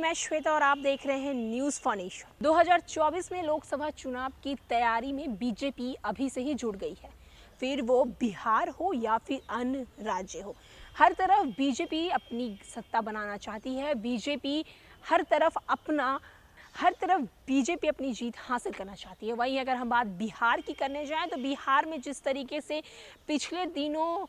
मैं श्वेता और आप देख रहे हैं न्यूज़ फॉर 2024 में लोकसभा चुनाव की तैयारी में बीजेपी अभी से ही जुड़ गई है। फिर वो बिहार हो या फिर अन्य राज्य हो, हर तरफ बीजेपी अपनी सत्ता बनाना चाहती है। हर तरफ बीजेपी अपनी जीत हासिल करना चाहती है। वहीं अगर हम बात बिहार की करने जाएं तो बिहार में जिस तरीके से पिछले दिनों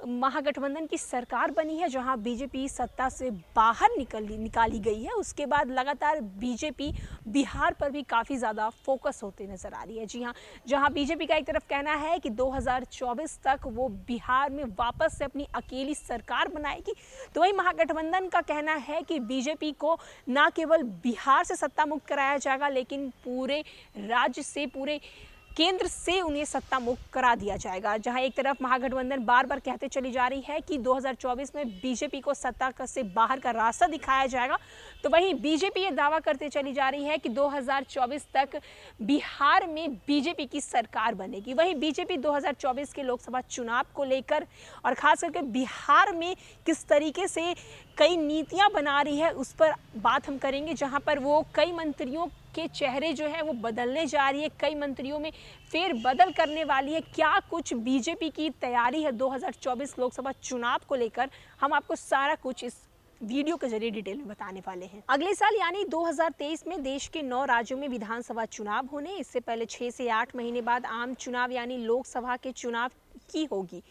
महागठबंधन की सरकार बनी है, जहां बीजेपी सत्ता से बाहर निकाली गई है, उसके बाद लगातार बीजेपी बिहार पर भी काफ़ी ज़्यादा फोकस होते नज़र आ रही है। जी हाँ, जहां बीजेपी का एक तरफ कहना है कि 2024 तक वो बिहार में वापस से अपनी अकेली सरकार बनाएगी, तो वहीं महागठबंधन का कहना है कि बीजेपी को न केवल बिहार से सत्ता मुक्त कराया जाएगा, लेकिन पूरे राज्य से, पूरे केंद्र से उन्हें सत्ता मुक्त करा दिया जाएगा। जहां एक तरफ महागठबंधन बार बार कहते चली जा रही है कि 2024 में बीजेपी को सत्ता से बाहर का रास्ता दिखाया जाएगा, तो वहीं बीजेपी ये दावा करते चली जा रही है कि 2024 तक बिहार में बीजेपी की सरकार बनेगी। वहीं बीजेपी 2024 के लोकसभा चुनाव को लेकर और खास करके बिहार में किस तरीके से कई नीतियां बना रही है, उस पर बात हम करेंगे। जहां पर वो कई मंत्रियों के चेहरे जो है वो बदलने जा रही है, कई मंत्रियों में फेर बदल करने वाली है। क्या कुछ बीजेपी की तैयारी है 2024 लोकसभा चुनाव को लेकर, हम आपको सारा कुछ इस वीडियो के जरिए डिटेल में बताने वाले हैं। अगले साल यानी 2023 में देश के 9 राज्यों में विधानसभा चुनाव होने, इससे पहले 6 से 8 महीने बाद आम चुनाव यानी लोकसभा के चुनाव की होगी।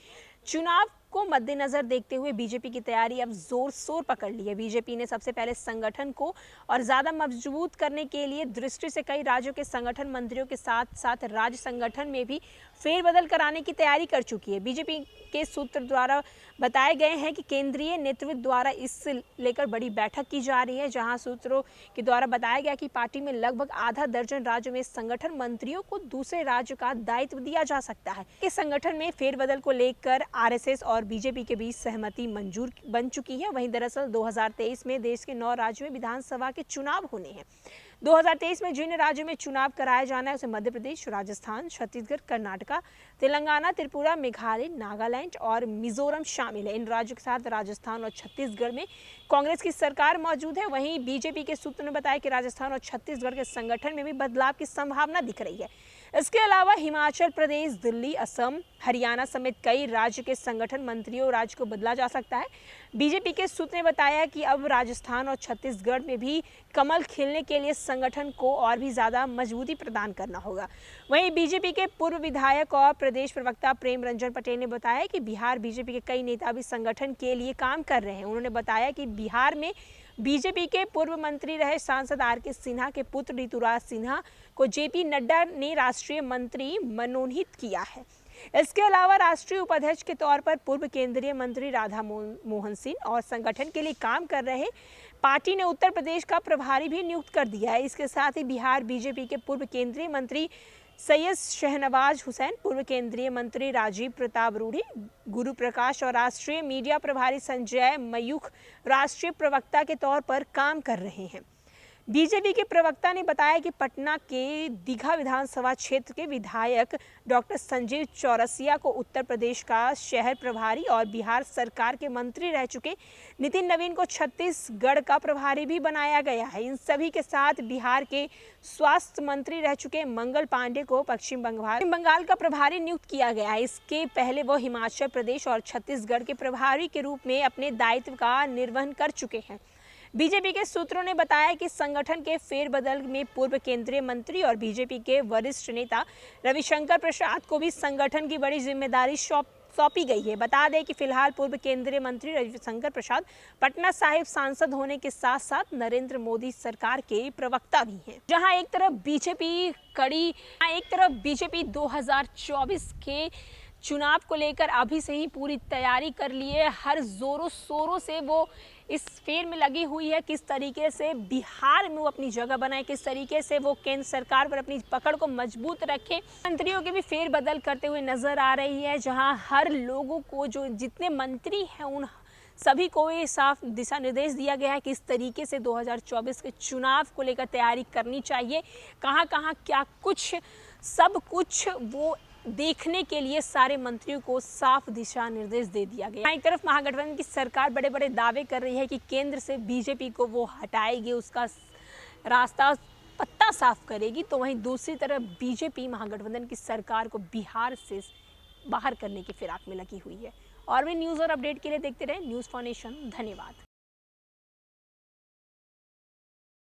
चुनाव को मद्देनजर देखते हुए बीजेपी की तैयारी अब जोर शोर पकड़ ली है। बीजेपी ने सबसे पहले संगठन को और ज्यादा मजबूत करने के लिए दृष्टि से कई राज्यों के संगठन मंत्रियों के साथ साथ राज्य संगठन में भी फेरबदल कराने की तैयारी कर चुकी है। बीजेपी के सूत्र द्वारा बताए गए हैं कि केंद्रीय नेतृत्व द्वारा इस लेकर बड़ी बैठक की जा रही है, जहां सूत्रों के द्वारा बताया गया कि पार्टी में लगभग आधा दर्जन राज्यों में संगठन मंत्रियों को दूसरे राज्य का दायित्व दिया जा सकता है। इस संगठन में फेरबदल को लेकर आरएसएस और बीजेपी के बीच सहमति मंजूर बन चुकी है। वहीं दरअसल 2023 में देश के 9 राज्यों में विधानसभा के चुनाव होने हैं। 2023 में जिन राज्यों में चुनाव कराया जाना है उसे मध्य प्रदेश, राजस्थान, छत्तीसगढ़, कर्नाटका, तेलंगाना, त्रिपुरा, मेघालय, नागालैंड और मिजोरम शामिल है। इन राज्यों के साथ राजस्थान और छत्तीसगढ़ में कांग्रेस की सरकार मौजूद है। वहीं बीजेपी के सूत्र ने बताया कि राजस्थान और छत्तीसगढ़ के संगठन में भी बदलाव की संभावना दिख रही है। इसके अलावा हिमाचल प्रदेश, दिल्ली, असम, हरियाणा समेत कई राज्य के संगठन मंत्रियों राज्य को बदला जा सकता है। बीजेपी के सूत्र ने बताया कि अब राजस्थान और छत्तीसगढ़ में भी कमल खिलने के लिए संगठन को और भी ज़्यादा मजबूती प्रदान करना होगा। वहीं बीजेपी के पूर्व विधायक और प्रदेश प्रवक्ता प्रेम रंजन पटेल ने बताया कि बिहार बीजेपी के कई नेता भी संगठन के लिए काम कर रहे हैं। उन्होंने बताया कि बिहार में बीजेपी के पूर्व मंत्री रहे सांसद आर.के. सिन्हा के पुत्र ऋतुराज सिन्हा को जेपी नड्डा ने राष्ट्रीय मंत्री मनोनीत किया है। इसके अलावा राष्ट्रीय उपाध्यक्ष के तौर पर पूर्व केंद्रीय मंत्री राधा मोहन सिंह और संगठन के लिए काम कर रहे पार्टी ने उत्तर प्रदेश का प्रभारी भी नियुक्त कर दिया है। इसके साथ ही बिहार बीजेपी के पूर्व केंद्रीय मंत्री सैयद शहनवाज हुसैन, पूर्व केंद्रीय मंत्री राजीव प्रताप रूढ़ी, गुरु प्रकाश और राष्ट्रीय मीडिया प्रभारी संजय मयूख राष्ट्रीय प्रवक्ता के तौर पर काम कर रहे हैं। बीजेपी के प्रवक्ता ने बताया कि पटना के दीघा विधानसभा क्षेत्र के विधायक डॉक्टर संजीव चौरसिया को उत्तर प्रदेश का शहर प्रभारी और बिहार सरकार के मंत्री रह चुके नितिन नवीन को छत्तीसगढ़ का प्रभारी भी बनाया गया है। इन सभी के साथ बिहार के स्वास्थ्य मंत्री रह चुके मंगल पांडे को पश्चिम बंगाल का प्रभारी नियुक्त किया गया है। इसके पहले वो हिमाचल प्रदेश और छत्तीसगढ़ के प्रभारी के रूप में अपने दायित्व का निर्वहन कर चुके हैं। बीजेपी के सूत्रों ने बताया कि संगठन के फेरबदल में पूर्व केंद्रीय मंत्री और बीजेपी के वरिष्ठ नेता रविशंकर प्रसाद को भी संगठन की बड़ी जिम्मेदारी सौंपी गई है। बता दें कि फिलहाल पूर्व केंद्रीय मंत्री रविशंकर प्रसाद पटना साहिब सांसद होने के साथ साथ नरेंद्र मोदी सरकार के प्रवक्ता भी हैं। जहां एक तरफ बीजेपी 2024 के चुनाव को लेकर अभी से ही पूरी तैयारी कर लिए, हर जोरों शोरों से वो इस फेर में लगी हुई है। किस तरीके से बिहार में वो अपनी जगह बनाए, किस तरीके से वो केंद्र सरकार पर अपनी पकड़ को मजबूत रखे। मंत्रियों के भी फेरबदल करते हुए नजर आ रही है, जहां हर लोगों को, जो जितने मंत्री हैं उन सभी को ये साफ दिशा निर्देश दिया गया है कि इस तरीके से 2024 के चुनाव को लेकर तैयारी करनी चाहिए। कहाँ कहाँ क्या कुछ, सब कुछ वो देखने के लिए सारे मंत्रियों को साफ दिशा निर्देश दे दिया गया। एक तरफ महागठबंधन की सरकार बड़े बड़े दावे कर रही है कि केंद्र से बीजेपी को वो हटाएगी, उसका रास्ता पत्ता साफ करेगी, तो वहीं दूसरी तरफ बीजेपी महागठबंधन की सरकार को बिहार से बाहर करने की फिराक में लगी हुई है। और भी न्यूज़ और अपडेट के लिए देखते रहे न्यूज़ फॉर नेशन। धन्यवाद।